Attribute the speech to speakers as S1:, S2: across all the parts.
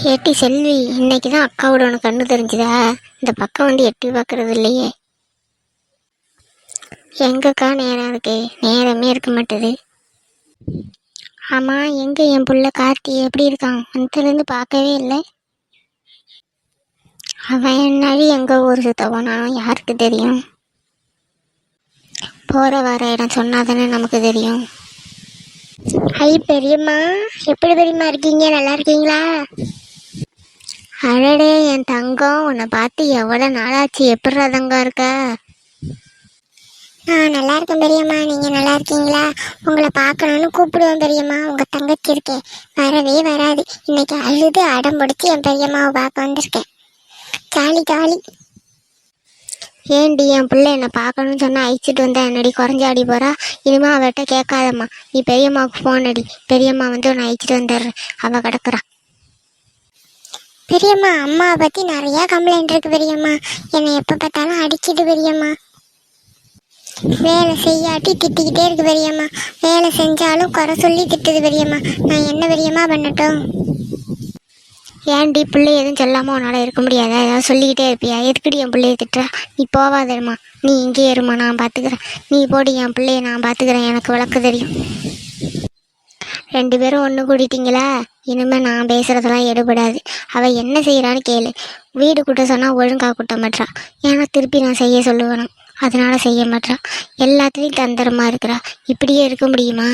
S1: ஏட்டி செல்வி, இன்னைக்கு தான் அக்காவோட உனக்கு கண்ணு தெரிஞ்சுதா? இந்த பக்கம் வந்து எட்டி பார்க்கறது இல்லையே. எங்கக்கா நேரம் இருக்கு? நேரமே இருக்க மாட்டேது. ஆமாம், எங்கே என் புள்ள கார்த்தி எப்படி இருக்கான்? அந்தலேருந்து பார்க்கவே இல்லை. அவன் என்னாடி எங்கே ஊர் சுத்த போனாலும் யாருக்கு தெரியும்? போகிற வர இடம் சொன்னா தானே நமக்கு தெரியும். ஐ பெரியம்மா, எப்படி பெரியம்மா இருக்கீங்க? நல்லா இருக்கீங்களா? அடடே என் தங்கம், உன்னை பார்த்து எவ்வளோ நாளாச்சு. எப்படிரா தங்கம் இருக்க? நல்லா இருக்கேன் பெரியம்மா, நீங்கள் நல்லா இருக்கீங்களா? உங்களை பார்க்கணுன்னு கூப்பிடுவேன் பெரியம்மா. உங்கள் தங்கச்சி இருக்கேன், வரவே வராது. இன்னைக்கு அழுது அடம் பிடிச்சி என் பெரியம்மாவை பார்க்க வந்திருக்கேன். Jolly jolly. ஏன்டி என் பிள்ளை என்னை பார்க்கணுன்னு சொன்னால் அழிச்சிட்டு வந்தா என்னடி குறைஞ்சாடி போகிறா? இனிமே அவட்ட கேட்காதம்மா, நீ பெரியம்மாவுக்கு ஃபோன் அடி. பெரியம்மா வந்து உன்னை அழிச்சிட்டு வந்துடுற. அவள் கிடக்குறா. பெரியம்மா, அம்மாவை பற்றி நிறையா கம்ப்ளைண்ட் இருக்கு பெரியம்மா. என்னை எப்போ பார்த்தாலும் அடிக்கிட்டு பெரியம்மா. வேலை செய்யாட்டி திட்டிக்கிட்டே இருக்கு பெரியம்மா. வேலை செஞ்சாலும் குறை சொல்லி திட்டுது பெரியம்மா. நான் என்ன பெரியம்மா பண்ணட்டும்? ஏன்டி பிள்ளை எதுவும் சொல்லாமல் உன்னால் இருக்க முடியாதா? ஏதாவது சொல்லிக்கிட்டே இருப்பியா? எதுக்குடி என் பிள்ளைய திட்டுறா? நீ போவாதேம்மா, நீ இங்கே இருமா, நான் பார்த்துக்கிறேன். நீ போடி, என் பிள்ளைய நான் பார்த்துக்கிறேன், எனக்கு விளக்க தெரியும். 2 பேரும் ஒன்று கூட்டிட்டீங்களா? இனிமேல் நான் பேசுகிறதெல்லாம் எடுபடாது. அவள் என்ன செய்கிறான்னு கேளு. வீடு கூட்ட சொன்னால் ஒழுங்காக கூட்ட மாட்டா. ஏன்னா திருப்பி நான் செய்ய சொல்லுவேணும், அதனால செய்ய மாட்டா. எல்லாத்துலேயும் தந்திரமாக இருக்கிறா. இப்படியே இருக்க முடியுமா?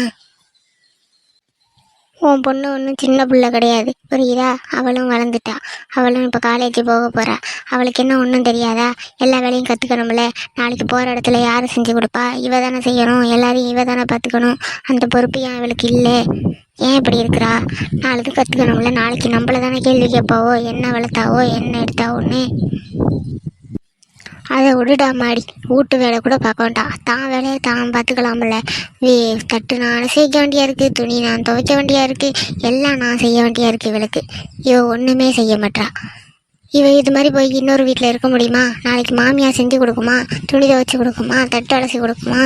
S1: உன் பொண்ணு ஒன்றும் சின்ன பிள்ளை கிடையாது, புரியுதா? அவளும் வளர்ந்துட்டா. அவளும் இப்போ காலேஜ் போக போகிறா. அவளுக்கு என்ன ஒன்றும் தெரியாதா? எல்லா வேலையும் கற்றுக்கணும்ல. நாளைக்கு போகிற இடத்துல யார் செஞ்சு கொடுப்பா? இவ தானே செய்யணும். எல்லாரையும் இவ தானே பார்த்துக்கணும். அந்த பொறுப்பு ஏன் அவளுக்கு இல்லை? ஏன் இப்படி இருக்கிறா? நாளைக்கு கற்றுக்கணும்ல. நாளைக்கு நம்மளை தானே கேள்வி கேட்பாவோ, என்ன வளர்த்தாவோ, என்ன எடுத்தாவோன்னு. அதை விடுடா மாடி. வீட்டு வேலை கூட பார்க்க வேண்டாம், தான் வேலையை தான் பார்த்துக்கலாம்ல. தட்டு நான் செய்ய வேண்டியா இருக்குது, துணி நான் துவைக்க வேண்டியா இருக்குது, எல்லாம் நான் செய்ய வேண்டியா இருக்குது. இவளுக்கு இவ ஒன்றுமே செய்ய மாட்டா. இவ இது மாதிரி போய் இன்னொரு வீட்டில் இருக்க முடியுமா? நாளைக்கு மாமியார் செஞ்சு கொடுக்குமா? துணி துவைச்சி கொடுக்குமா? தட்டு அலசி கொடுக்குமா?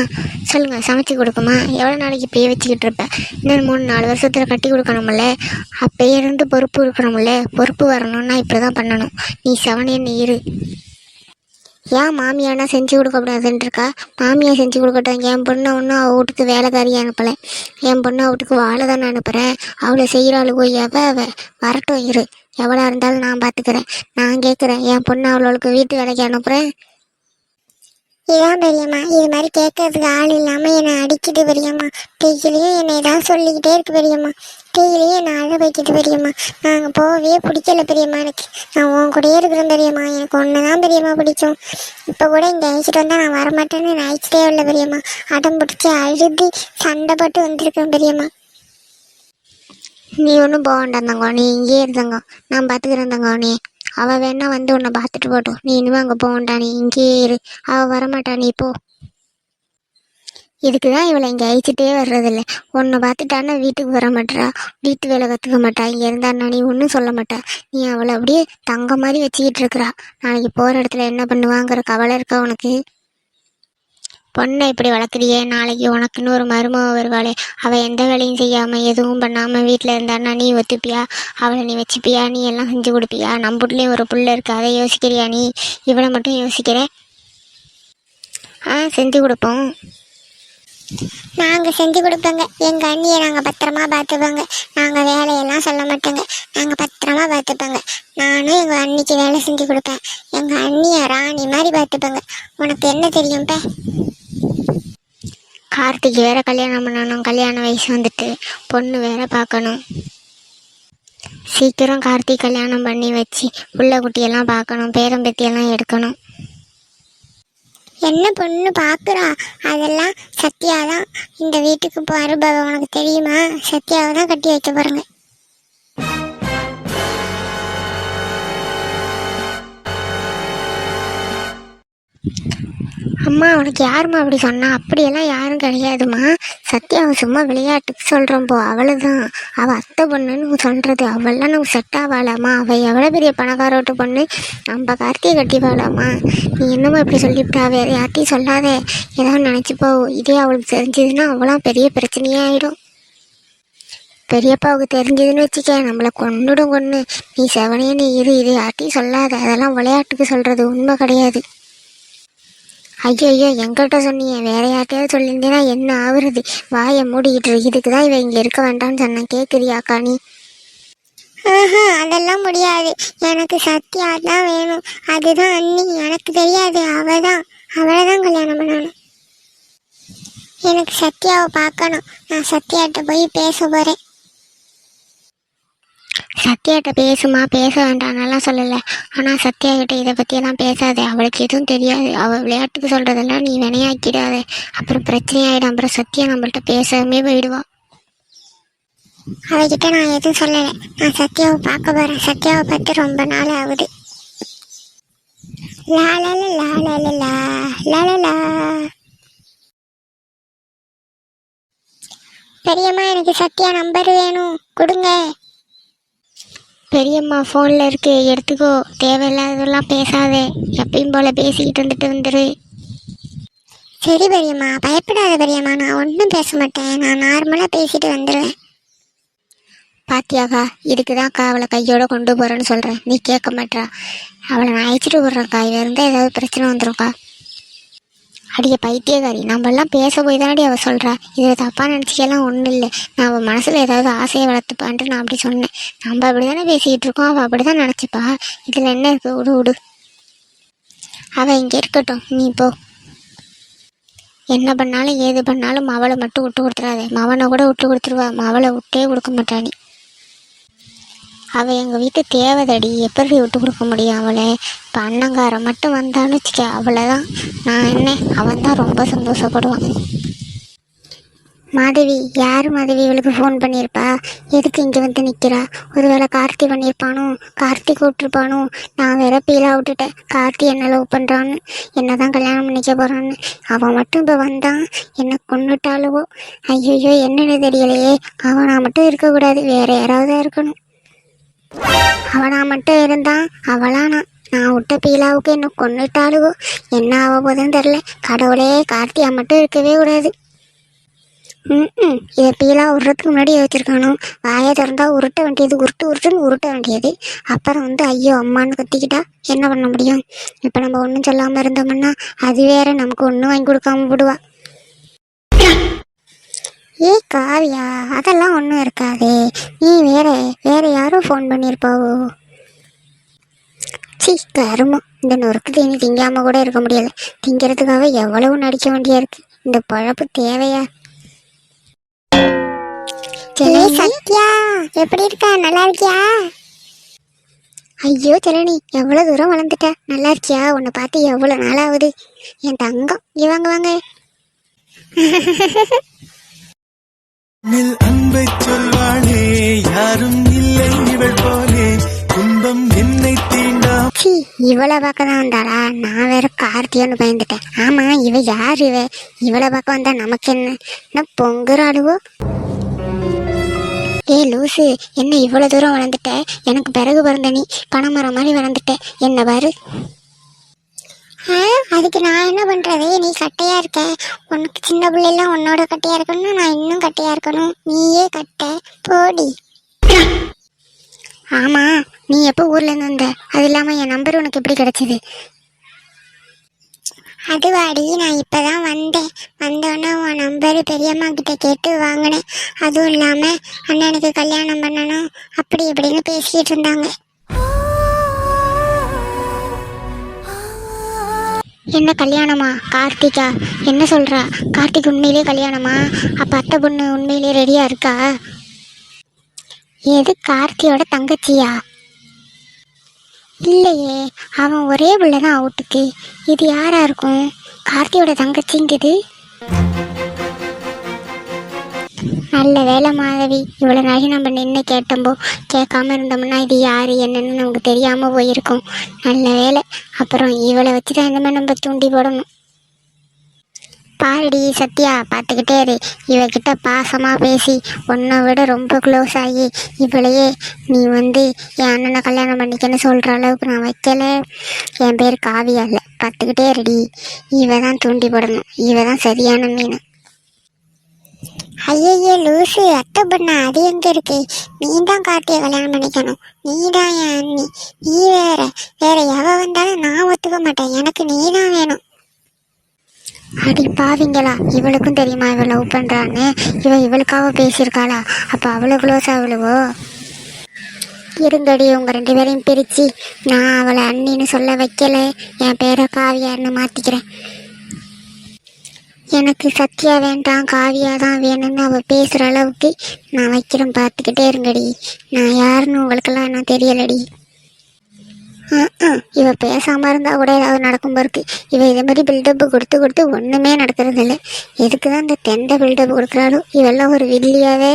S1: சொல்லுங்கள், சமைச்சு கொடுக்குமா? எவ்வளோ நாளைக்கு இப்பயே வச்சுக்கிட்டு இருப்பேன்? இன்னொரு 3-4 வருஷத்தில் கட்டி கொடுக்கணும்ல. அப்பயே இருந்து பொறுப்பு இருக்கணும்ல. பொறுப்பு வரணும்னா இப்படி தான் பண்ணணும். நீ செவனேன்னு இரு. ஏன் மாமியானா செஞ்சு கொடுக்கக்கூடாதுன்னு இருக்கா? மாமியார் செஞ்சு கொடுக்கட்டும். என் பொண்ணை ஒன்றும் அவள் வீட்டுக்கு வேலைக்காரியை அனுப்பலை. என் பொண்ணை வீட்டுக்கு வாழை தானே அனுப்புகிறேன். அவளை செய்கிறாளுக்கோ அவ வரட்டும் இரு. எவ்வளோ இருந்தாலும் நான் பார்த்துக்கிறேன். நான் கேட்குறேன், என் பொண்ணு அவளுக்கு வீட்டு வேலைக்கு அனுப்புகிறேன். இதான் பெரியம்மா, இது மாதிரி கேட்கறதுக்கு ஆள் இல்லாமல் என்னை அடிக்கிட்டு பெரியம்மா. டெய்லியும் என்னை ஏதாவது சொல்லிக்கிட்டே இருக்கு பெரியம்மா. டெய்லியும் என்னை அழ வைக்கிட்டு பெரியம்மா. நாங்கள் போகவே பிடிக்கல பெரியம்மா. எனக்கு நான் உன் கூடயே இருக்கிறேன் பெரியம்மா. எனக்கு ஒன்று தான் பெரியம்மா பிடிக்கும். இப்போ கூட இங்கே அழைச்சிட்டு வந்தால் நான் வரமாட்டேன்னு நான் அழைச்சிட்டே இல்லை பெரியம்மா. அடம் பிடிச்சி அழுது சண்டை போட்டு வந்திருக்கேன் பெரியம்மா. நீ ஒன்றும் போக வேண்டாம் தங்கோ, நீ இங்கேயே இருந்தங்கோ, நான் பார்த்துக்கிறேன் தங்கோ. நீ அவள் வேணா வந்து உன்னை பார்த்துட்டு போட்டோம். நீ இனிமே அங்கே போக வேண்டாம், நீ இங்கேயே இரு. அவள் வரமாட்டா, நீ போ. இதுக்கு தான் இவளை இங்கே அழிச்சிட்டே வர்றதில்ல. உன்னை பார்த்துட்டான்னா வீட்டுக்கு வர மாட்டா, வீட்டு வேலை கற்றுக்க மாட்டா. இங்கே இருந்தான்னா நீ ஒன்றும் சொல்ல மாட்டா. நீ அவளை அப்படியே தங்க மாதிரி வச்சுக்கிட்டு இருக்கிறா. நாளைக்கு போகிற இடத்துல என்ன பண்ணுவாங்கிற கவலை இருக்கா உனக்கு? பொண்ணை இப்படி வளர்க்குறியே, நாளைக்கு உனக்குன்னு ஒரு மருமக வருவாளே, அவள் எந்த வேலையும் செய்யாமல் எதுவும் பண்ணாமல் வீட்டில் இருந்தான்னா நீ ஒத்துப்பியா? அவளை நீ வச்சுப்பியா? நீ எல்லாம் செஞ்சு கொடுப்பியா? நம்ம வீட்லேயும் ஒரு புள்ள இருக்குது, அதை யோசிக்கிறியா நீ? இவளை மட்டும் யோசிக்கிற? செஞ்சு கொடுப்போம். நாங்கள் செஞ்சு கொடுப்போங்க. எங்கள் அண்ணியை நாங்கள் பத்திரமா பார்த்துப்போங்க. நாங்கள் வேலையெல்லாம் சொல்ல மாட்டோங்க, நாங்கள் பத்திரமா பார்த்துப்போங்க. நானும் எங்கள் அண்ணிக்கு வேலை செஞ்சு கொடுப்பேன். எங்கள் அண்ணியை ராணி மாதிரி பார்த்துப்போங்க. உனக்கு என்ன தெரியும்ப்ப? கார்த்திக்கு வேற கல்யாணம் பண்ணணும். கல்யாண வயசு வந்துட்டு, பொண்ணு வேற பார்க்கணும். சீக்கிரம் கார்த்திக் கல்யாணம் பண்ணி வச்சு புள்ள குட்டியெல்லாம் பார்க்கணும், பேரம்பத்தியெல்லாம் எடுக்கணும். என்ன பொண்ணு பார்க்குறா? அதெல்லாம் சத்யாதான் இந்த வீட்டுக்கு மருமக. உனக்கு தெரியுமா? சத்யாவை தான் கட்டி வைக்க போகிறாங்க. அம்மா, உனக்கு யாரும்மா அப்படி சொன்னா? அப்படியெல்லாம் யாரும் கிடையாதுமா. சத்யாவை சும்மா விளையாட்டுக்கு சொல்கிறோம் போ, அவ்வளோதான். அவள் அத்தை பொண்ணுன்னு சொல்கிறது. அவள்லாம் நமக்கு செட் ஆவாளாம்மா. அவள் எவ்வளோ பெரிய பணக்காரோட்டு பொண்ணு, நம்ம கார்த்தியை கட்டிப்பாளாம்மா. நீ என்னம்மா இப்படி சொல்லிவிட்டா? வேறு யார்ட்டையும் சொல்லாத, ஏதாவது நினச்சிப்போ. இதே அவளுக்கு தெரிஞ்சதுன்னா அவளாம் பெரிய பிரச்சனையே ஆகிடும். பெரியப்பாவுக்கு தெரிஞ்சதுன்னு வச்சுக்க நம்மளை கொன்னுடும் கொன்று. நீ செவனேன்னு இது யார்ட்டையும் சொல்லாத, அதெல்லாம் விளையாட்டுக்கு சொல்கிறது, உண்மை கிடையாது. ஐயோ ஐயோ, எங்கிட்ட சொன்னீங்க, வேற யார்ட்டையாவது சொல்லியிருந்தேன்னா என்ன ஆகுறது? வாயை மூடிக்கிட்டு இதுக்கு தான் இவன் இங்கே இருக்க வேண்டாம்னு சொன்னேன். கேட்குறியாக்கா நீ? அதெல்லாம் முடியாது, எனக்கு சத்யா தான் வேணும். அதுதான் அண்ணி, எனக்கு தெரியாது. அவளை தான் கல்யாணம் பண்ணணும். எனக்கு சத்யாவை பார்க்கணும். நான் சத்யாட்ட போய் பேச போகிறேன். சத்யாட்ட பேசுமா, பேச வேண்டாம்னாலாம் சொல்லலை. ஆனால் சத்யா கிட்ட இதை பற்றியெல்லாம் பேசாதே, அவளுக்கு எதுவும் தெரியாது. அவள் விளையாட்டுக்கு சொல்கிறதெல்லாம் நீ வினையாக்கிடாத, அப்புறம் பிரச்சனையாயிடும். அப்புறம் சத்யா நம்மள்கிட்ட பேசாமே போயிடுவா. அவகிட்ட நான் எதுவும் சொல்லலை. நான் சத்யாவை பார்க்க போகிறேன். சத்யாவை பார்த்து ரொம்ப நாள் ஆகுது. லா. பெரியம்மா, எனக்கு சத்யா நம்பர் வேணும், கொடுங்க. பெரியம்மா ஃபோனில் இருக்கு, எடுத்துக்கோ. தேவையில்லாததெல்லாம் பேசாதே, எப்பயும் போல் பேசிக்கிட்டு வந்துரு. சரி பெரியம்மா, பயப்படாத பெரியம்மா, நான் ஒன்றும் பேச மாட்டேன். நான் நார்மலாக பேசிட்டு வந்துடுவேன். பாத்தியாக்கா, இதுக்கு தான்க்கா அவளை கையோட கொண்டு போகிறேன்னு சொல்கிறேன். நீ கேட்க மாட்டா. அவளை நான் அழைச்சிட்டு போடுறேன்க்கா. இவ இருந்தால் ஏதாவது பிரச்சனை வந்துடும்க்கா. அடிய பைத்தியக்காரி, நம்மளாம் பேச போய் தானடி அவள் சொல்கிறா. இதில் தப்பாக நினச்சிக்கலாம் ஒன்றும் இல்லை. நான் அவள் மனசில் ஏதாவது ஆசையை வளர்த்துப்பான்ட்டு நான் அப்படி சொன்னேன். நம்ம அப்படி தானே பேசிக்கிட்டு இருக்கோம், அவள் அப்படி தான் நினச்சிப்பா. இதில் என்ன இருக்குது? விடு. அவள் இங்கே இருக்கட்டும், நீ போ. என்ன பண்ணாலும் ஏது பண்ணாலும் மவளை மட்டும் விட்டு கொடுத்துடாதே. மவனை கூட விட்டு கொடுத்துருவா, மவளை விட்டே கொடுக்க மாட்டானி. அவள் எங்கள் வீட்டு தேவதடி, எப்படி விட்டு கொடுக்க முடியும் அவளை? இப்போ அண்ணங்காரன் மட்டும் வந்தான்னு வச்சுக்க, அவளை தான் நான் என்ன, அவன் தான் ரொம்ப சந்தோஷப்படுவான். மாதவி, யார் மாதவி இவளுக்கு ஃபோன் பண்ணியிருப்பா? எதுக்கு இங்கே வந்து நிற்கிறா? ஒருவேளை கார்த்தி பண்ணியிருப்பானோ, கார்த்தி கூப்பிட்ருப்பானோ? நான் வேற பீலா விட்டுட்டேன், கார்த்தி என்ன லவ் பண்ணுறான்னு, என்ன தான் கல்யாணம் பண்ணிக்க போகிறான்னு. அவன் மட்டும் இப்போ வந்தான், என்ன கொண்டுட்டாலுவோ. ஐயோ, என்னன்னு தெரியலையே. அவனா மட்டும் இருக்கக்கூடாது, வேற யாராவது இருக்கணும். அவனா மட்டும் இருந்தான், அவளானா நான் விட்ட பீலாவுக்கு என்ன கொண்டுட்டாலுவோ. என்ன ஆக போதுன்னு தெரில. கடவுளே, கார்த்தியா மட்டும் இருக்கவே கூடாது. இதை பீலா உருட்டுறதுக்கு முன்னாடி யோசிச்சிருக்கானோ. வாயை திறந்தா உருட்ட வேண்டியது, உருட்டுன்னு உருட்ட வேண்டியது. அப்புறம் வந்து ஐயோ அம்மான்னு கத்திக்கிட்டா என்ன பண்ண முடியும்? இப்போ நம்ம ஒன்றும் சொல்லாமல் இருந்தோம்னா அது வேற நமக்கு ஒன்றும் வாங்கி கொடுக்காம விடுவா. ஏ காவியா, அதெல்லாம் ஒன்றும் இருக்காதே. நீ வேற யாரும் ஃபோன் பண்ணியிருப்பாவோ? சி கருமம், இந்த நொறுக்கு தீனி திங்காமல் கூட இருக்க முடியலை. திங்கிறதுக்காக எவ்வளவு நடிக்க வேண்டியா இருக்கு. இந்த பழப்பு தேவையா? சத்யா, எப்படி இருக்க? நல்லா இருக்கியா? ஐயோ செலனி, எவ்வளோ தூரம் வளர்ந்துட்ட. நல்லா இருக்கியா? உன்னை பார்த்து எவ்வளோ நாளாகுது. என் தங்கம், வாங்க.
S2: அன்பை சொல்வாளே, யாரும் இல்லை இவள் போலே, துன்பம் என்னை தீண்டா.
S1: இவளை பார்க்க தான் வந்தாளா? நான் வேற கார்த்தியான்னு பயந்துட்டேன். ஆமா, இவ யார்? இவளை பார்க்க வந்தா நமக்கு என்ன பொங்குறாளுவோ? ஏ லூசு, என்ன இவ்வளோ தூரம் வளர்ந்துட்ட? எனக்கு பிறகு பிறந்த நீ பனைமரம் மாதிரி வளர்ந்துட்ட. என்ன பாரு. அதுக்கு நான் என்ன பண்ணுறது? நீ கட்டையாக இருக்க. உனக்கு சின்ன பிள்ளைலாம் உன்னோட கட்டையாக இருக்கணும்னா நான் இன்னும் கட்டையாக இருக்கணும். நீயே கட்டை போடி. ஆமாம், நீ எப்போ ஊர்லேருந்து வந்த? அது இல்லாமல் என் நம்பர் உனக்கு எப்படி கிடச்சிது? அதுவாடி, நான் இப்போ தான் வந்தோன்னே உன் நம்பர் பெரியம்மா கிட்ட கேட்டு வாங்கினேன். அதுவும் இல்லாமல் அண்ணனுக்கு கல்யாணம் பண்ணணும் அப்படி இப்படின்னு பேசிக்கிட்டு இருந்தாங்க. என்ன கல்யாணமா? கார்த்திகா என்ன சொல்கிறா? கார்த்திக் உண்மையிலே கல்யாணமா? அப்போ அத்தை பொண்ணு உண்மையிலே ரெடியாக இருக்கா? எது, கார்த்தியோட தங்கச்சியா? இல்லையே, அவன் ஒரே பிள்ளை தான் அவுட்டுக்கு. இது யாரா இருக்கும்? கார்த்தியோட தங்கச்சிங்குது. நல்ல வேலை மாதவி, இவ்வளோ நாளை நம்ம நின்று கேட்டோம்போ கேட்காம இருந்தோம்னா இது யார் என்னன்னு நமக்கு தெரியாமல் போயிருக்கோம். நல்ல வேலை. அப்புறம் இவளை வச்சு தான் இந்த மாதிரி நம்ம தூண்டி போடணும். பாருடி சத்யா, பார்த்துக்கிட்டே இரு. இவகிட்ட பாசமாக பேசி உன்னை விட ரொம்ப க்ளோஸ் ஆகி இவளையே நீ வந்து என் அண்ணனை கல்யாணம் பண்ணிக்கன்னு சொல்கிற அளவுக்கு நான் வைக்கல. என் பேர் காவியா இல்லை, பார்த்துக்கிட்டே இருடி. இவ தான் தூண்டி போடணும். இவ தான் சரியான மீன். ஐயையே லூசு, அத்தை பண்ண அது எங்க இருக்கு? நீ தான் கார்த்தியை கல்யாணம் பண்ணிக்கணும். நீ தான் என் அண்ணி. நீ வேற வேற எவ வந்தாலும் நான் ஒத்துக்க மாட்டேன். எனக்கு நீ தான் வேணும். அடி பாவிங்களா, இவளுக்கும் தெரியுமா இவ லவ் பண்றான்னு? இவளுக்காக பேசியிருக்காளா? அப்ப அவ்வளவு க்ளோஸ் அவ்வளவோ? இருங்கடி, உங்க 2 பேரையும் பிரிச்சு நான் அவளை அண்ணின்னு சொல்ல வைக்கல, என் பேரை காவியான்னு மாத்திக்கிறேன். எனக்கு சத்யா வேண்டாம், காவியா தான் வேணும்னு அவள் பேசுகிற அளவுக்கு நான் வைக்கிறேன். பார்த்துக்கிட்டே இருங்கடி. நான் யாருன்னு உங்களுக்கெல்லாம் என்ன தெரியலடி. இவ பேசாமல் இருந்தால் கூட ஏதாவது நடக்கும் போருக்கு. இவ இதே மாதிரி பில்டப்பு கொடுத்து ஒன்றுமே நடக்கிறது இல்லை. எதுக்கு தான் இந்த தெண்டை பில்டப் கொடுக்குறாலும்? இவெல்லாம் ஒரு வில்லியாவே.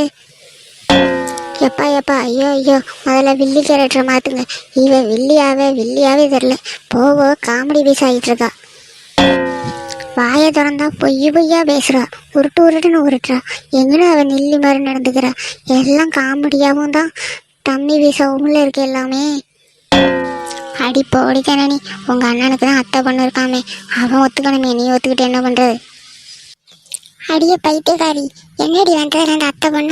S1: எப்பா ஐயோ, முதல்ல வில்லி கேரக்டரை மாற்றுங்க. இவ வில்லியாவே தெரில. போவோ காமெடி பீஸ் ஆகிட்டு இருக்கா. வாயை திறந்தா பொய்யா பேசுறா, உருட்டுன்னு உருட்டுறா. எங்கன்னு அவன் நில்லி மாதிரி நடந்துக்கிறா. எல்லாம் காமெடியாகவும் தான், தம்மி வீசவும்ல இருக்கு எல்லாமே. அடி போடி கண்ணனி, உங்க அண்ணனுக்கு தான் அத்தை பொண்ணு இருக்காமே, அவன் ஒத்துக்கணுமே, நீ ஒத்துக்கிட்டு என்ன பண்றது? அடியே பைத்தியக்காரி, என்னடி வந்தது அந்த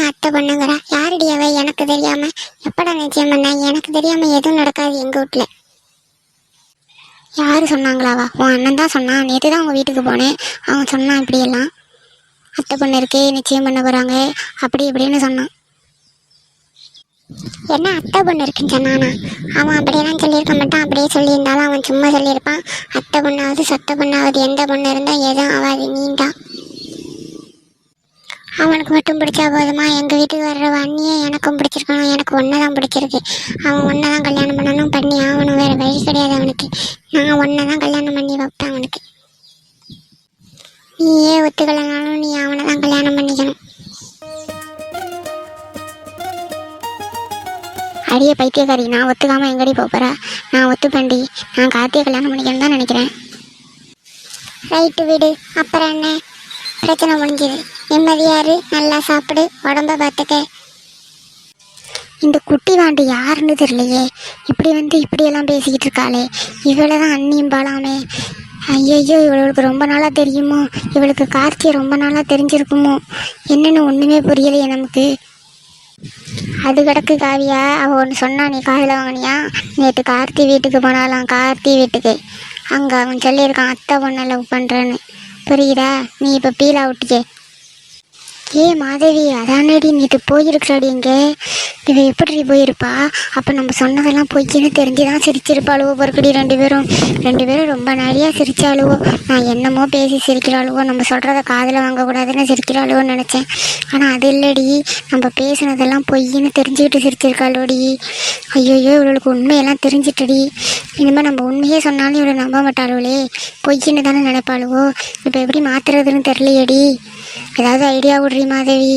S1: அத்தை பொண்ணுங்கிறா? யாருடி அவ? எனக்கு தெரியாம எப்படா நிச்சயம் பண்ண? எனக்கு தெரியாம எதுவும் நடக்காது எங்க வீட்டுல. யார் சொன்னாங்களாவா? உன் அண்ணன் தான் சொன்னான். நேற்று தான் உங்கள் வீட்டுக்கு போனேன், அவன் சொன்னான் இப்படியெல்லாம் அத்தை பொண்ணு இருக்கு, நிச்சயம் பண்ண போகிறாங்க, அப்படி இப்படின்னு சொன்னான். என்ன அத்தை பொண்ணு இருக்குன்னு சொன்னானா? அவன் அப்படியெல்லாம் சொல்லியிருக்க மாட்டான். அப்படியே சொல்லியிருந்தாலும் அவன் சும்மா சொல்லியிருப்பான். அத்தை பொண்ணாவது சத்த பொண்ணாவது எந்த பொண்ணு இருந்தால் எதுவும் ஆகாது, நீண்டான். அவனுக்கு மட்டும் பிடிச்சா போதுமா? எங்கள் வீட்டுக்கு வர்ற அண்ணியே எனக்கும் பிடிச்சிருக்கணும். எனக்கு ஒன்றை தான் பிடிச்சிருக்கு. அவன் ஒன்றை தான் கல்யாணம் பண்ணணும், பண்ணி ஆகணும். வேறு வழி கிடையாது அவனுக்கு. நான் ஒன்றை தான் கல்யாணம் பண்ணி வைப்பேன் அவனுக்கு. நீயே ஒத்துக்கலைனாலும் நீ அவனை தான் கல்யாணம் பண்ணிக்கணும். அடியே பைத்தியக்காரி, நான் ஒத்துக்காமல் எங்கடி போகிறா? நான் ஒத்துப்பண்டி. நான் கார்த்தியை கல்யாணம் பண்ணிக்கணும் தான் நினைக்கிறேன். ரைட்டு விடு, அப்புறம் என்ன? பிரச்சனை முடிஞ்சுது. நிம்மதியாரு, நல்லா சாப்பிடு, உடம்ப பார்த்துக்க. இந்த குட்டி வாண்டு யாருன்னு தெரியலையே, இப்படியெல்லாம் பேசிக்கிட்டு இருக்காளே. இவளை தான் அண்ணியும் பாலாமே. ஐயோ, இவளுக்கு ரொம்ப நாளாக தெரியுமோ? இவளுக்கு கார்த்தியை ரொம்ப நாளாக தெரிஞ்சிருக்குமோ? என்னன்னு ஒன்றுமே புரியலையே நமக்கு. அது கிடக்கு காவியா, அவள் ஒன்று சொன்னா, நீ காதில் வாங்கினியா? நேற்று கார்த்தி வீட்டுக்கு போனாலாம், கார்த்தி வீட்டுக்கு. அங்கே அவன் சொல்லியிருக்கான் அத்தை பொண்ணை லவ் பண்ணுறேன்னு. புரியுதா? நீ இப்போ பீலா விட்டுக்கே. ஏ மாதவி, அதானடி நேற்று போயிருக்கிறாடி. இங்கே இவ எப்படி போயிருப்பா? அப்போ நம்ம சொன்னதெல்லாம் பொய்ன்னு தெரிஞ்சுதான் சிரிச்சிருப்பாளுவோ பொறுக்கடி. ரெண்டு பேரும் ரொம்ப நிறையா சிரிச்சாளுவோ. நான் என்னமோ பேசி சிரிக்கிறாளுவோ, நம்ம சொல்கிறத காதில் வாங்கக்கூடாதுன்னு சிரிக்கிறாளுவோன்னு நினச்சேன். ஆனால் அது இல்லடி, நம்ம பேசுனதெல்லாம் பொய்ன்னு தெரிஞ்சுக்கிட்டு சிரிச்சிருக்காளோடி. ஐயோ, இவளுக்கு உண்மையெல்லாம் தெரிஞ்சிட்டடி. இனிமேல் நம்ம உண்மையே சொன்னாலும் இவளை நம்ப மாட்டாளுவளே, பொய்ன்னு தானே நினைப்பாளுவோ. இப்போ எப்படி மாற்றுறதுன்னு தெரியலையேடி. ஏதாவது ஐடியா விடுறி மாதவி?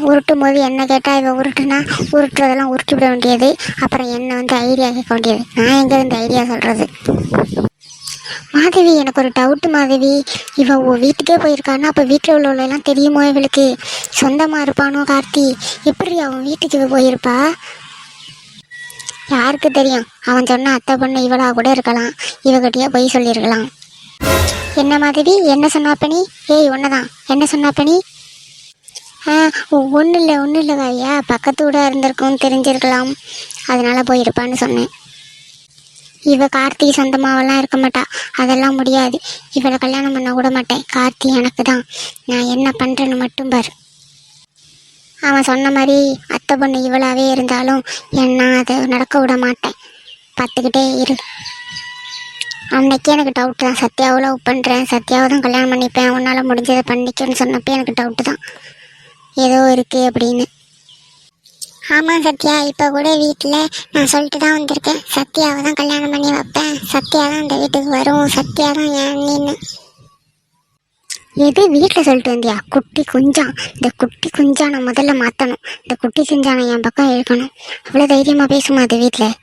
S1: உருட்டும் போது என்ன கேட்டால் இவ உருட்டுனா உருட்டுறதெல்லாம் உருட்டி விட வேண்டியது. அப்புறம் என்ன ஐடியா கேட்க வேண்டியது. நான் எங்கே இந்த ஐடியா சொல்கிறது? மாதவி, எனக்கு ஒரு டவுட்டு மாதவி. இவ வீட்டுக்கே போயிருக்கான்னா அப்போ வீட்டில் உள்ளவங்களெல்லாம் தெரியுமோ இவளுக்கு? சொந்தமாக இருப்பானோ கார்த்தி? எப்படி அவன் வீட்டுக்கு இவ போயிருப்பா? யாருக்கு தெரியும்? அவன் சொன்ன அத்தை பொண்ணு இவளா கூட இருக்கலாம். இவகிட்டயே போய் சொல்லியிருக்கலாம். என்ன மாதவி, என்ன சொன்னாப்பனி? ஏய் ஒன்றுதான், என்ன சொன்னாப்பனி? ஒன்றும் இல்லை காவியா, பக்கத்து கூட இருந்திருக்கும், தெரிஞ்சிருக்கலாம், அதனால போயிருப்பான்னு சொன்னேன். இவ கார்த்தி சொந்தமாவெல்லாம் இருக்க மாட்டா, அதெல்லாம் முடியாது. இவளை கல்யாணம் பண்ண கூட மாட்டேன். கார்த்தி எனக்கு தான். நான் என்ன பண்ணுறேன்னு மட்டும் பாரு. அவன் சொன்ன மாதிரி அத்தை பொண்ணு இவளாவே இருந்தாலும் என்ன அதை நடக்க விட மாட்டேன். பார்த்துக்கிட்டே இரு. அன்னைக்கே எனக்கு டவுட்டு தான். சத்யாவை லவ் பண்ணுறேன், சத்யாவை தான் கல்யாணம் பண்ணிப்பேன், உன்னால் முடிஞ்சதை பண்ணிக்கன்னு சொன்னப்போ எனக்கு டவுட்டு தான், ஏதோ இருக்குது அப்படின்னு. ஆமாம் சத்யா, இப்போ கூட வீட்டில் நான் சொல்லிட்டு தான் வந்திருக்கேன், சத்யாவை தான் கல்யாணம் பண்ணி வைப்பேன், சத்யா தான் இந்த வீட்டுக்கு வரும், சத்யா தான் என் அண்ணின்னு. எது வீட்டில் சொல்லிட்டு வந்தியா? குட்டி குஞ்சா. இந்த குட்டி குஞ்சா நான் முதல்ல மாற்றணும். இந்த குட்டி குஞ்சா நான் என் பக்கம் இழுக்கணும். அவ்வளோ தைரியமாக பேசுமா அது வீட்டில்?